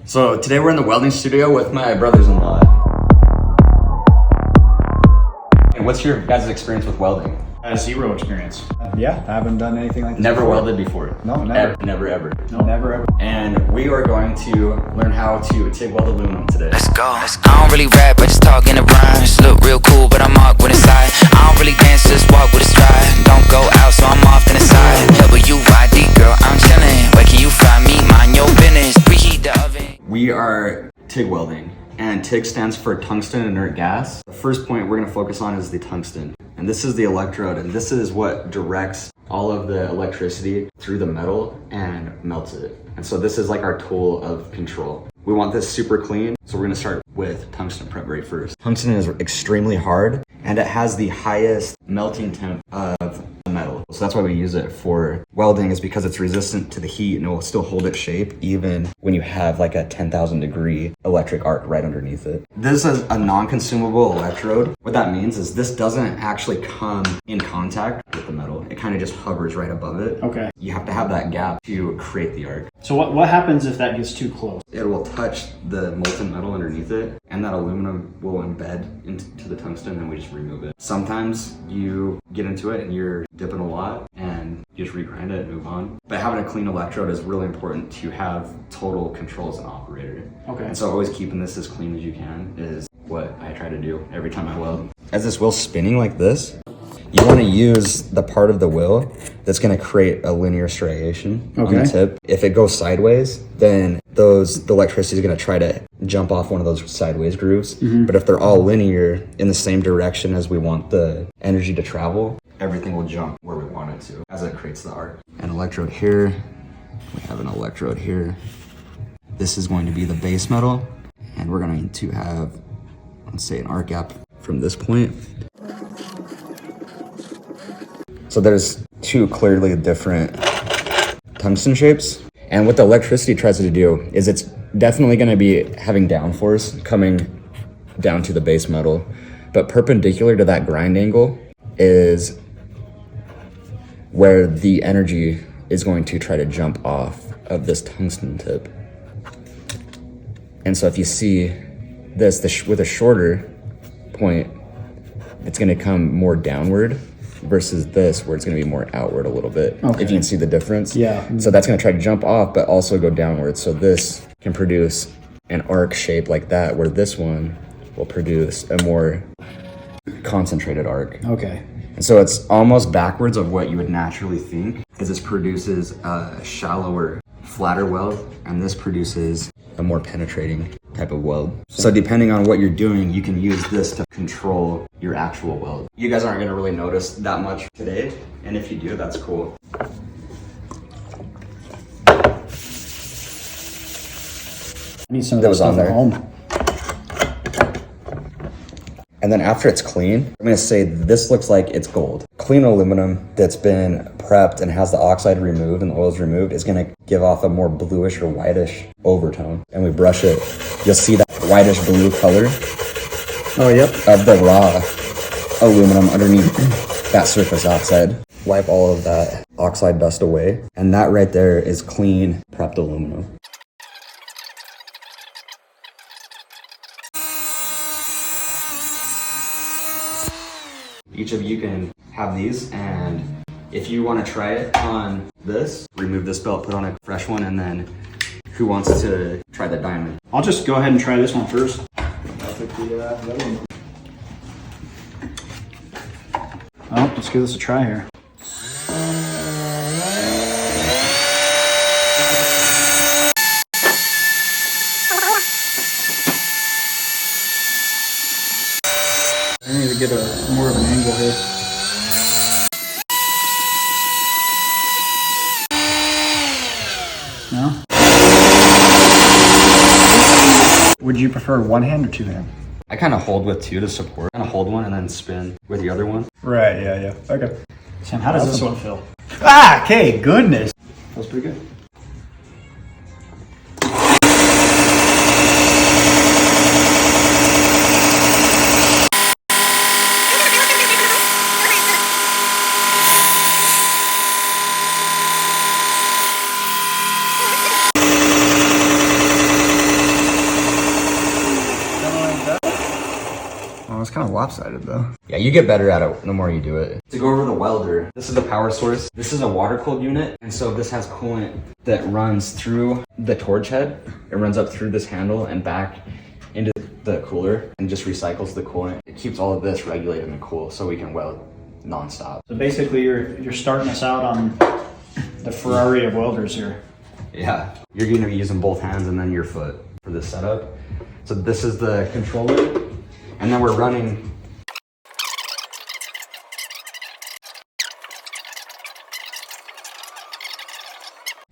So today we're in the welding studio with my brothers-in-law. What's your guys' experience with welding? Zero experience. Yeah, I haven't done anything like this Never before. welded before? No, never. Never ever? No, never ever. And we are going to learn how to TIG weld aluminum today. Let's go. I don't really rap, I just talk in the rhymes. Look real cool, but I'm awkward inside. I don't really dance, just walk with a stride. Don't go out, so I'm off in the side. WYD, girl, I'm chillin'. Where can you find me? Mind your business. Preheat the oven. We are TIG welding, and TIG stands for tungsten inert gas. The first point we're going to focus on is the tungsten. And this is the electrode, and this is what directs all of the electricity through the metal and melts it. And so this is like our tool of control. We want this super clean, so we're gonna start with tungsten prep right first. Tungsten is extremely hard, and it has the highest melting temp of the metal. So that's why we use it for welding, is because it's resistant to the heat and it will still hold its shape even when you have like a 10,000 degree electric arc right underneath it. This is a non-consumable electrode. What that means is this doesn't actually come in contact with the metal. It kind of just hovers right above it. Okay. You have to have that gap to create the arc. So what happens if that gets too close? It will touch the molten metal underneath it, and that aluminum will embed into the tungsten, and we just remove it. Sometimes you get into it and you're dipping a lot and you just regrind it and move on. But having a clean electrode is really important to have total control as an operator. Okay. And so always keeping this as clean as you can is what I try to do every time I weld. As this wheel's spinning like this, you want to use the part of the wheel that's going to create a linear striation on the tip. If it goes sideways, then the electricity is going to try to jump off one of those sideways grooves. But if they're all linear in the same direction as we want the energy to travel, everything will jump where we want it to as it creates the arc. An electrode here, we have an electrode here. This is going to be the base metal, and we're going to have, let's say, an arc gap from this point. So there's two clearly different tungsten shapes. And what the electricity tries to do is it's definitely going to be having downforce coming down to the base metal, but perpendicular to that grind angle is where the energy is going to try to jump off of this tungsten tip. And so if you see this with a shorter point, it's going to come more downward versus this where it's going to be more outward a little bit. If you can see the difference. Yeah. So that's going to try to jump off but also go downward. So this can produce an arc shape like that, where this one will produce a more concentrated arc. Okay. And so it's almost backwards of what you would naturally think, is this produces a shallower, flatter weld, and this produces a more penetrating type of weld. So depending on what you're doing, you can use this to control your actual weld. You guys aren't gonna really notice that much today, and if you do, that's cool. I need some of that stuff at home. And then after it's clean, I'm gonna say this looks like it's gold. Clean aluminum that's been prepped and has the oxide removed and the oils removed is gonna give off a more bluish or whitish overtone. And we brush it, you'll see that whitish blue color of the raw aluminum underneath that surface oxide. Wipe all of that oxide dust away. And that right there is clean prepped aluminum. Each of you can have these, and if you want to try it on this, remove this belt, put on a fresh one, and then who wants to try the diamond? I'll just go ahead and try this one first. I'll take the other one. Oh, let's give this a try here. I need to get more of an angle here. No? Would you prefer one hand or two hand? I kind of hold with two to support. Kind of hold one and then spin with the other one. Right, yeah. Okay. Sam, how does this one feel? Ah, okay, goodness. Feels pretty good. kind of lopsided though. Yeah, you get better at it the more you do it. To go over the welder, this is the power source. This is a water cooled unit. And so this has coolant that runs through the torch head. It runs up through this handle and back into the cooler and just recycles the coolant. It keeps all of this regulated and cool so we can weld nonstop. So basically you're starting us out on the Ferrari of welders here. Yeah, you're gonna be using both hands and then your foot for this setup. So this is the controller, and then we're running.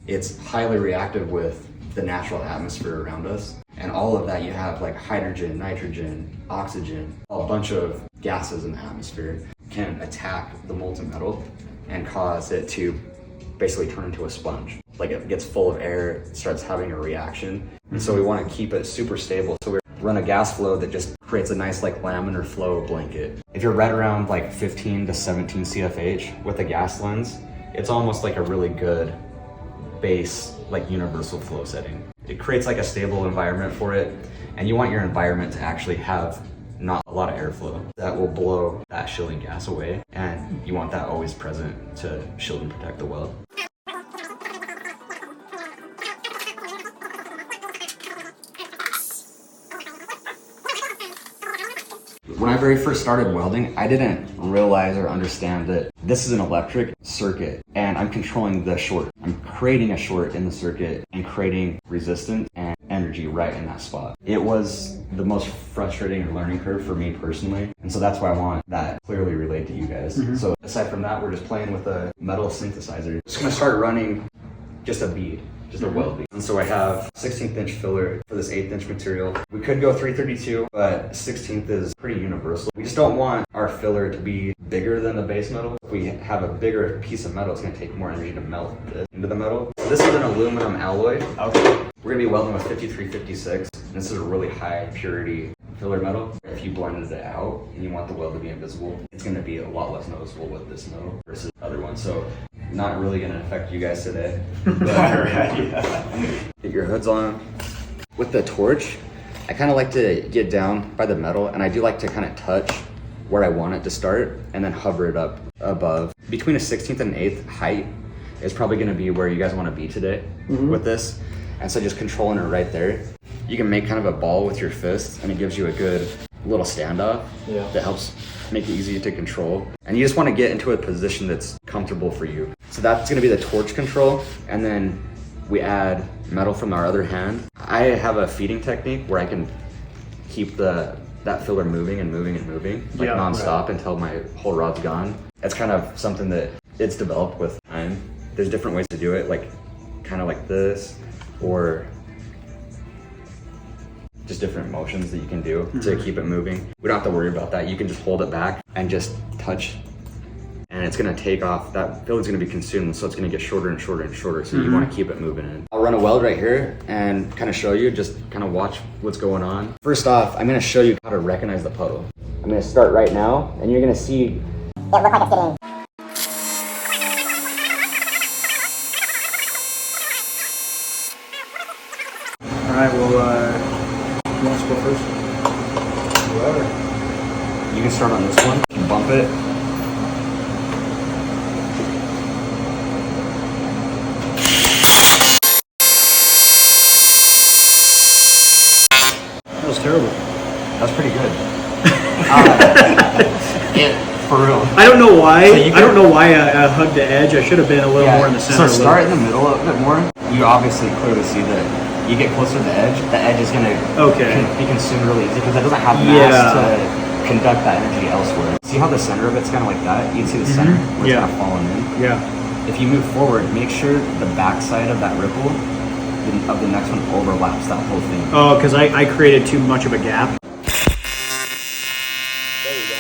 It's highly reactive with the natural atmosphere around us. And all of that, you have like hydrogen, nitrogen, oxygen, a bunch of gases in the atmosphere can attack the molten metal and cause it to basically turn into a sponge. Like it gets full of air, it starts having a reaction. And so we want to keep it super stable. So we run a gas flow that just creates a nice like laminar flow blanket. If you're right around like 15 to 17 CFH with a gas lens, it's almost like a really good base, like universal flow setting. It creates like a stable environment for it. And you want your environment to actually have not a lot of airflow that will blow that shielding gas away. And you want that always present to shield and protect the weld. When I very first started welding, I didn't realize or understand that this is an electric circuit and I'm controlling the short. I'm creating a short in the circuit and creating resistance and energy right in that spot. It was the most frustrating learning curve for me personally. And so that's why I want that clearly relayed to you guys. So aside from that, we're just playing with a metal synthesizer. Just gonna start running just a bead. Just a weld bead. And so I have 16th inch filler for this 8th inch material. We could go 332, but 16th is pretty universal. We just don't want our filler to be bigger than the base metal. If we have a bigger piece of metal, it's gonna take more energy to melt this into the metal. So this is an aluminum alloy. Okay. We're gonna be welding with 5356. And this is a really high purity filler metal. If you blended it out and you want the weld to be invisible, it's gonna be a lot less noticeable with this metal versus other ones. So not really gonna affect you guys today. Get your hoods on. With the torch, I kind of like to get down by the metal, and I do like to kind of touch where I want it to start and then hover it up above. Between a 16th and 8th height is probably gonna be where you guys wanna be today with this. And so just controlling it right there. You can make kind of a ball with your fist and it gives you a good little standoff that helps make it easy to control. And you just want to get into a position that's comfortable for you. So that's going to be the torch control. And then we add metal from our other hand. I have a feeding technique where I can keep that filler moving and moving and moving like nonstop until my whole rod's gone. That's kind of something that it's developed with time. There's different ways to do it, like kind of like this, or just different motions that you can do to keep it moving. We don't have to worry about that. You can just hold it back and just touch, and it's gonna take off. That filler's gonna be consumed, so it's gonna get shorter and shorter and shorter, so you wanna keep it moving in. I'll run a weld right here and kind of show you, just kind of watch what's going on. First off, I'm gonna show you how to recognize the puddle. I'm gonna start right now, and you're gonna see it looks like it's getting. All right, well, who wants to go first? whoever. You can start on this one, bump it. That was terrible. That's pretty good. For real. I don't know why. So I don't know why I hugged the edge. I should have been a little more in the center. So start in the middle a bit more. You obviously clearly see that you get closer to the edge is going to be consumed really easy because it doesn't have mass to conduct that energy elsewhere. See how the center of it's kind of like that? You can see the center where it's kind of falling in. Yeah. If you move forward, make sure the back side of that ripple of the next one overlaps that whole thing. Oh, because I created too much of a gap. There you go.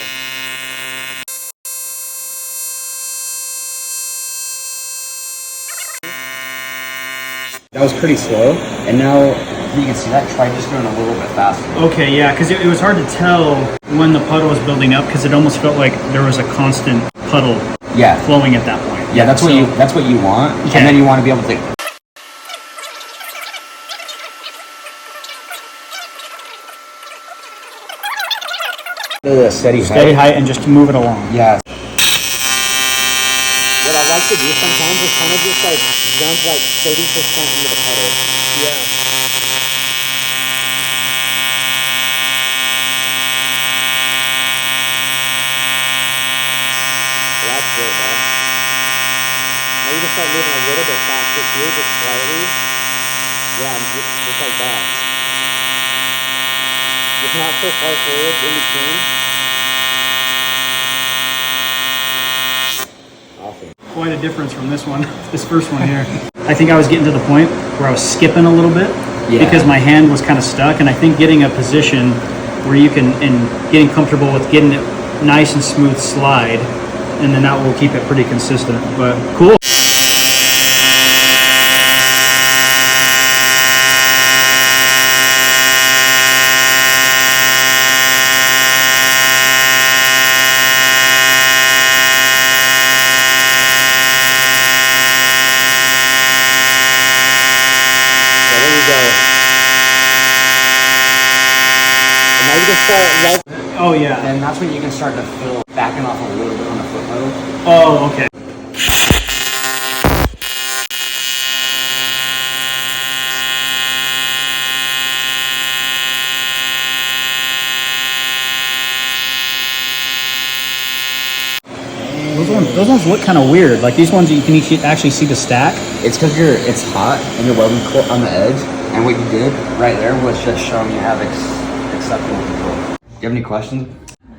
That was pretty slow, and now you can see that. Try just going a little bit faster. Okay, yeah, because it was hard to tell when the puddle was building up because it almost felt like there was a constant puddle flowing at that point. Yeah, that's what you want, and then you want to be able to. The steady height and just move it along. Yeah. What I like to do sometimes is kind of just like jump like 30% into the pedal. Yeah. That's great, man. Now you can start moving a little bit faster too, just slightly. Yeah, just like that. Just not so far forward in between. Awesome. Quite a difference from this one, this first one here. I think I was getting to the point where I was skipping a little bit because my hand was kind of stuck, and I think getting a position where you can, and getting comfortable with getting it nice and smooth slide, and then that will keep it pretty consistent, but cool. Oh yeah. And that's when you can start to feel backing off a little bit on the foot pedal. Oh, okay. Those ones look kind of weird. Like these ones, you can actually see the stack. It's because it's hot and you're welding on the edge. And what you did right there was just showing you have acceptable control. Do you have any questions?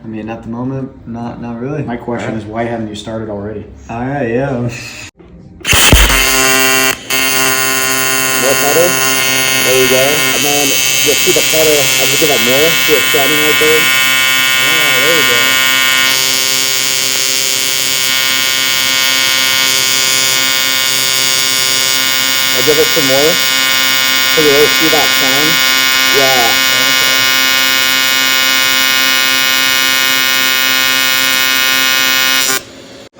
I mean, at the moment, not really. My question is, why haven't you started already? All right, yeah. More pedal. There you go. And then you'll see the pedal as you give it more. See it standing right there. Ah, there you go. I'll give it some more. So you really see that sound. Yeah.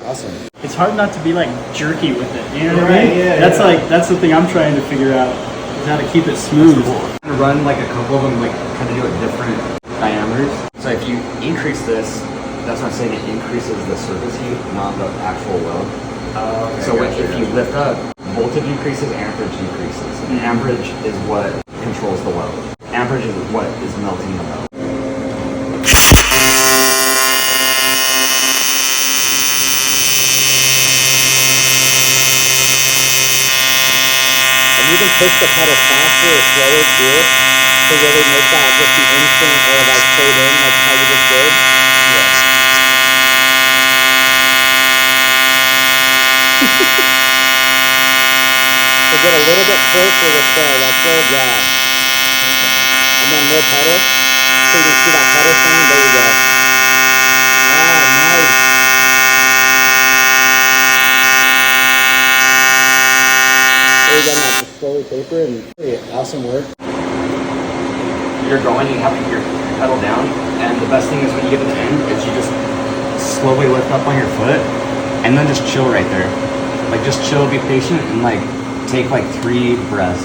Awesome. It's hard not to be like jerky with it. You know what I mean? Yeah, that's the thing I'm trying to figure out, is how to keep it smooth. Cool. Run like a couple of them, like try to do it different diameters. So if you increase this, that's what I'm saying, it increases the surface heat, not the actual weld. Okay, so if you lift up, voltage increases, amperage decreases. And amperage is what controls the weld. Amperage is what is melting the weld. You can push the pedal faster or slower too to really make that just the instant or like fade in like how you just did. Yeah. So get a little bit closer with the electrode, yeah. And then more pedal. So you can see that pedal sound, there you go. Ah, nice. There you go, now just slowly taper and awesome work. You're going and having your pedal down, and the best thing is when you get to the end is you just slowly lift up on your foot and then just chill right there. Like just chill, be patient, and like take like 3 breaths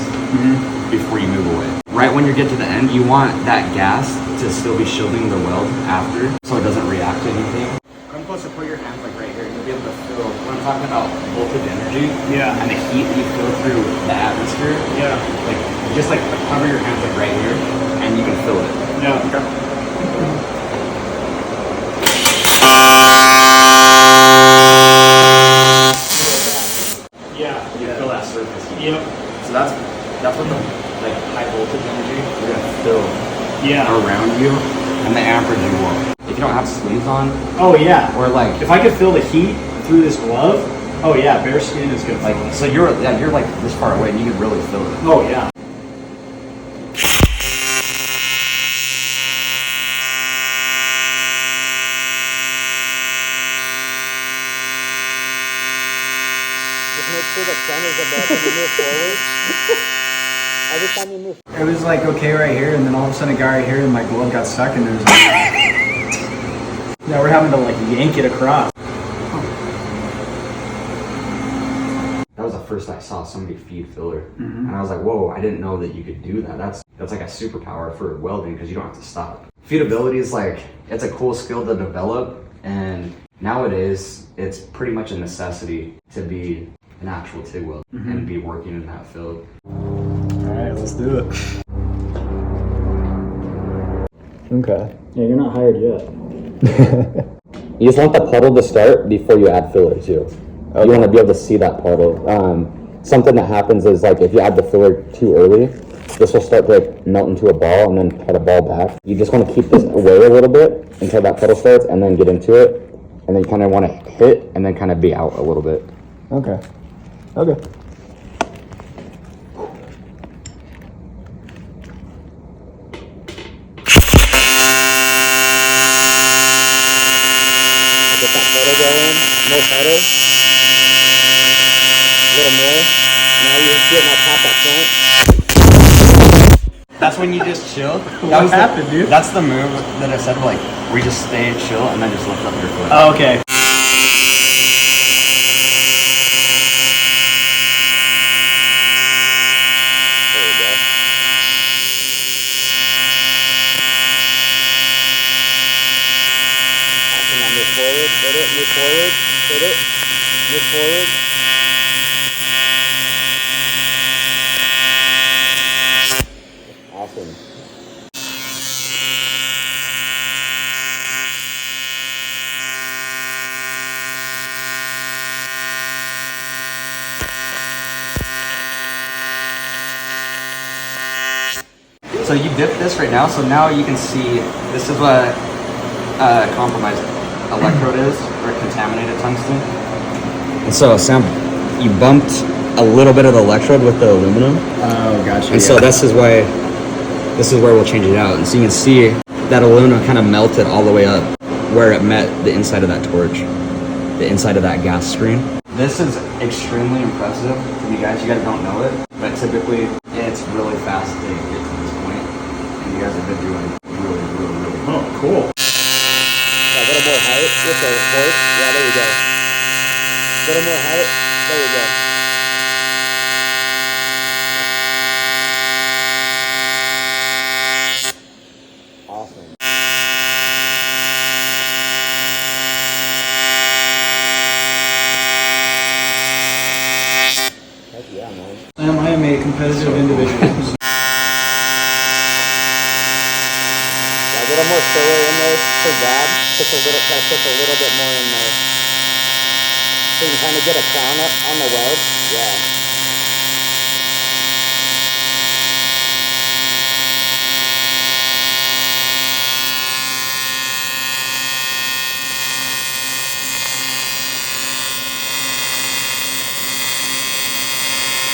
before you move away. Right when you get to the end, you want that gas to still be shielding the weld after so it doesn't react to anything. Come closer, put your hands like right here. You'll be able to feel, when I'm talking about voltage energy and the heat that you feel through the atmosphere. Yeah. Like just like cover your hands like right here and you can feel it. Yeah. Okay. You can feel that surface heat. Yep. So that's what the like high voltage energy you're gonna feel around you, and the amperage you want. If you don't have sleeves on, oh yeah, or like if I could feel the heat through this glove, oh yeah, bare skin is good. Like so you're like this far away and you can really feel it. Oh yeah. Just make sure the sun is above when you move forward. Every time you move. It was like okay right here, and then all of a sudden a guy right here, and my glove got stuck, and there's like... Now we're having to like yank it across. That was the first I saw somebody feed filler, and I was like, whoa, I didn't know that you could do that. That's That's like a superpower for welding because you don't have to stop. Feedability is like, it's a cool skill to develop, and nowadays it's pretty much a necessity to be an actual TIG welder and be working in that field. All right, let's do it. Okay. Yeah, you're not hired yet. You just want the puddle to start before you add filler too. Okay. You want to be able to see that puddle. Something that happens is like if you add the filler too early, this will start to like melt into a ball and then put a ball back. You just want to keep this away a little bit until that puddle starts and then get into it. And then you kind of want to hit and then kind of be out a little bit. Okay. Okay. Get that puddle going. More puddle. A little more. Now you're getting up top that front. That's when you just chill. What happened, dude? That's the move that I said, like, we just stay chill and then just lift up your foot. Oh, okay. There we go. Awesome. Now move forward. Hit it. Move forward. Hit it. Move forward. Awesome. So you dip this right now, so now you can see this is what compromised electrode is, or contaminated tungsten. And so Sam, you bumped a little bit of the electrode with the aluminum. Oh, gotcha. And so this is where we'll change it out. And so you can see that aluminum kind of melted all the way up where it met the inside of that torch, the inside of that gas screen. This is extremely impressive to you guys. You guys don't know it, but typically it's really fast to get to this point. And you guys have been doing really, really, really well. Oh, cool. A little more height with the fork. Yeah, there we go. A little more height. There we go. Awesome. Heck yeah, man. I am a competitive individual. A little more filler in there for dab. Push a little, kind of push a little bit more in there. So you can kind of get a crown up on the weld. Yeah.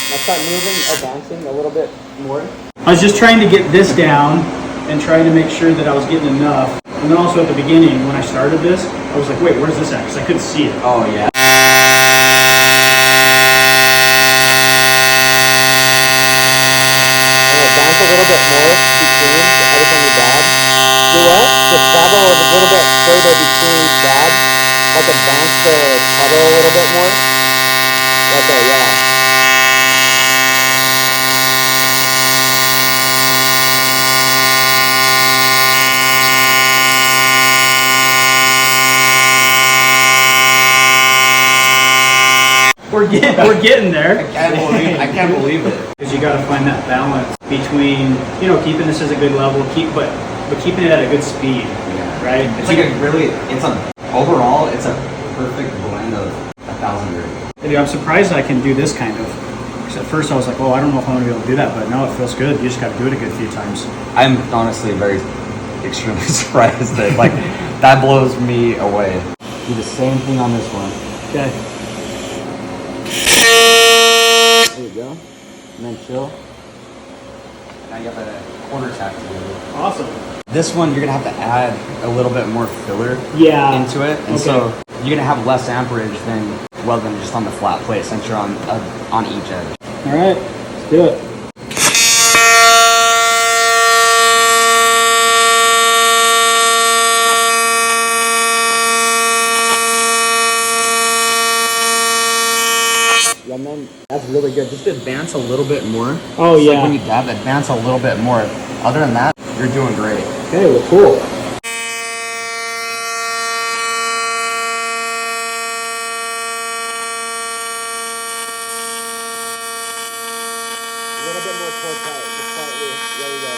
Now start moving, advancing a little bit more. I was just trying to get this down and trying to make sure that I was getting enough. And then also at the beginning, when I started this, I was like, wait, where's this at? Because I couldn't see it. Oh, yeah. Bounce a little bit more between every time you dab. Do what? Just travel a little bit further between dabs. Like to bounce the puddle a little bit more. Okay, yeah. We're getting there. I can't believe it. Because you got to find that balance between, keeping this as a good level, but keeping it at a good speed, right? It's like overall, it's a perfect blend of 1,000 grades. Dude, I'm surprised I can do this kind of. Because at first I was like, oh, I don't know if I'm going to be able to do that, but no, it feels good. You just got to do it a good few times. I'm honestly extremely surprised that, that blows me away. Do the same thing on this one. Okay. There you go. And then chill. Now you have a quarter tack to do. Awesome. This one, you're going to have to add a little bit more filler into it. And so you're going to have less amperage than just on the flat plate since you're on each edge. All right, let's do it. Yeah, man, that's really good. Just advance a little bit more. Oh, Just yeah. Like when you dab, advance a little bit more. Other than that, you're doing great. Okay, well, cool. A little bit more torque out, just slightly. There you go.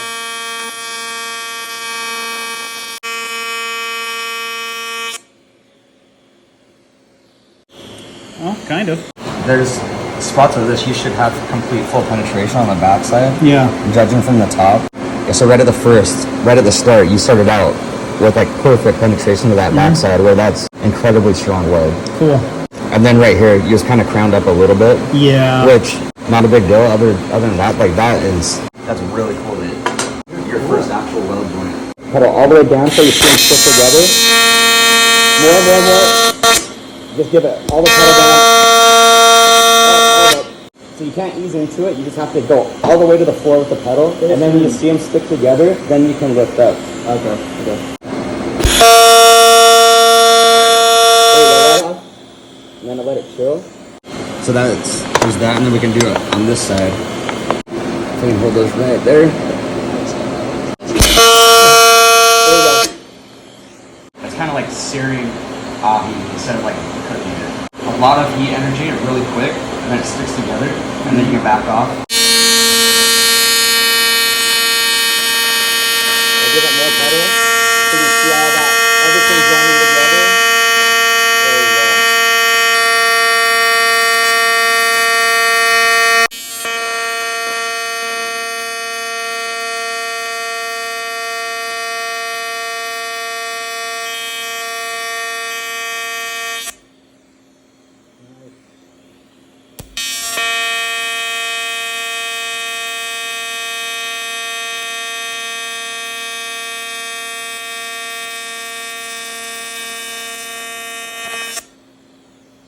Oh, kind of. There's spots of this you should have complete full penetration on the backside. Yeah. Judging from the top. Yeah, so right at the start, you started out with like perfect penetration to that backside where that's incredibly strong weld. Cool. And then right here, you just kind of crowned up a little bit. Yeah. Which, not a big deal. Other than that, like that's really cool. Your first actual weld joint. Pedal all the way down so you see them stick together. More. Just give it all the pedal down. Hold up. So you can't ease into it. You just have to go all the way to the floor with the pedal. And then when you see them stick together, then you can lift up. Okay. There you go, right off. And then let it chill. So there's that, and then we can do it on this side. So we can hold those right there. It's kind of like searing ahi instead of like cooking it. A lot of heat energy, really quick, and then it sticks together, and then you can back off. I'll give it more pedal. So you see all that, everything joining together. There you go.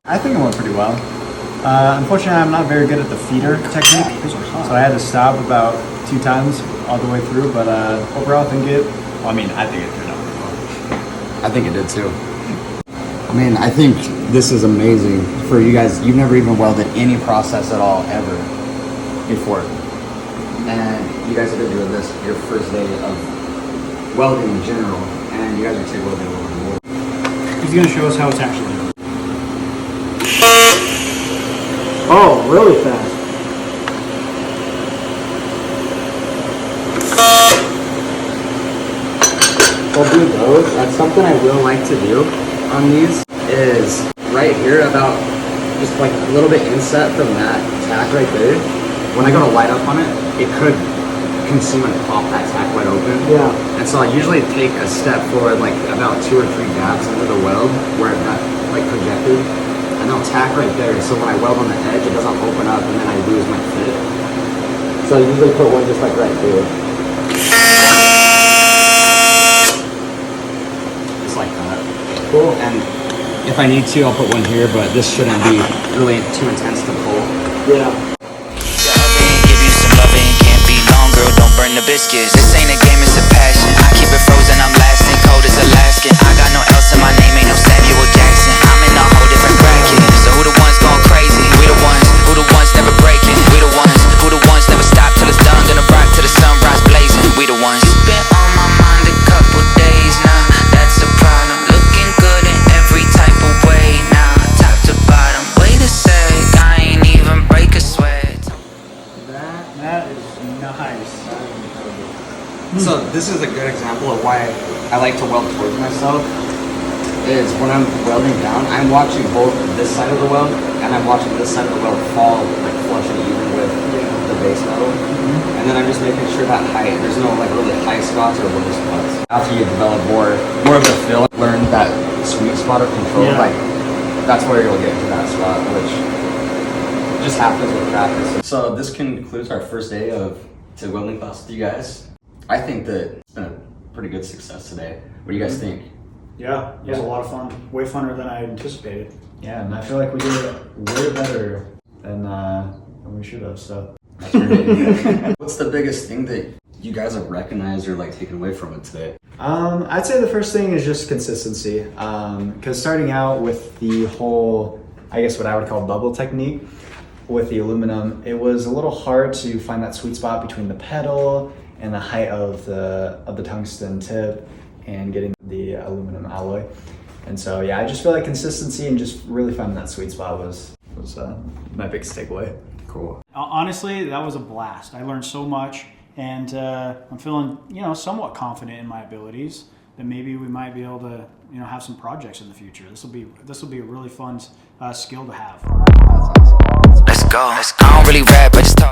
I think it went pretty well. Unfortunately, I'm not very good at the feeder technique, so I had to stop about 2 times all the way through. But overall, I think it turned out pretty well. I think it did too. I mean, I think this is amazing for you guys. You've never even welded any process at all, ever, before. And you guys have been doing this your first day of welding in general, and you guys are TIG welding a little bit more. He's going to show us how it's actually done. Oh, really fast. Well, do those. That's something I will like to do on these. Is right here about just like a little bit inset from that tack right there. When I go to light up on it, it could consume and pop that tack wide open. Yeah. And so I usually take a step forward, like about 2 or 3 dabs into the weld where it got like projected. And I'll tack right there, so when I weld on the edge, it doesn't open up and then I lose my fit. So I usually put one just like right here. Just like that. Cool. And if I need to, I'll put one here, but this shouldn't be really too intense to pull. Yeah. Give you some loving, can't be long, girl, don't burn the biscuits. This ain't a game, it's a passion. I keep it frozen, I'm lasting, cold as Alaskan. I got no else in my name, ain't no Samuel Jackson. I'm in a whole different bracket. So who the ones going crazy? We the ones, who the ones never breaking? We the ones, who the ones never stop till it's done. Gonna rock till the sunrise blazing. We the ones. You've been on my mind a couple days now, that's a problem. Looking good in every type of way now, top to bottom. Wait a sec, I ain't even break a sweat. That is nice. So this is a good example of why I like to weld towards myself. Is when I'm welding down, I'm watching both this side of the weld and I'm watching this side of the weld fall like flush and even with the base metal. And then I'm just making sure that height, there's no like really high spots or low spots. After you develop more of the feel, learn that sweet spot of control, like that's where you'll get to that spot, which just happens with practice. So this concludes our first day of TIG welding class with you guys. I think that it's been a pretty good success today. What do you guys think? Yeah, it was a lot of fun. Way funner than I anticipated. Yeah, and I feel like we did it way better than we should have. So. What's the biggest thing that you guys have recognized or like taken away from it today? I'd say the first thing is just consistency. Because starting out with the whole, I guess what I would call bubble technique, with the aluminum, it was a little hard to find that sweet spot between the pedal and the height of the tungsten tip and getting the aluminum alloy. And so yeah, I just feel like consistency and just really finding that sweet spot was my biggest takeaway. Cool. Honestly, that was a blast. I learned so much, and I'm feeling, somewhat confident in my abilities that maybe we might be able to, have some projects in the future. This will be a really fun skill to have. Let's go. I don't really rap, I just talk.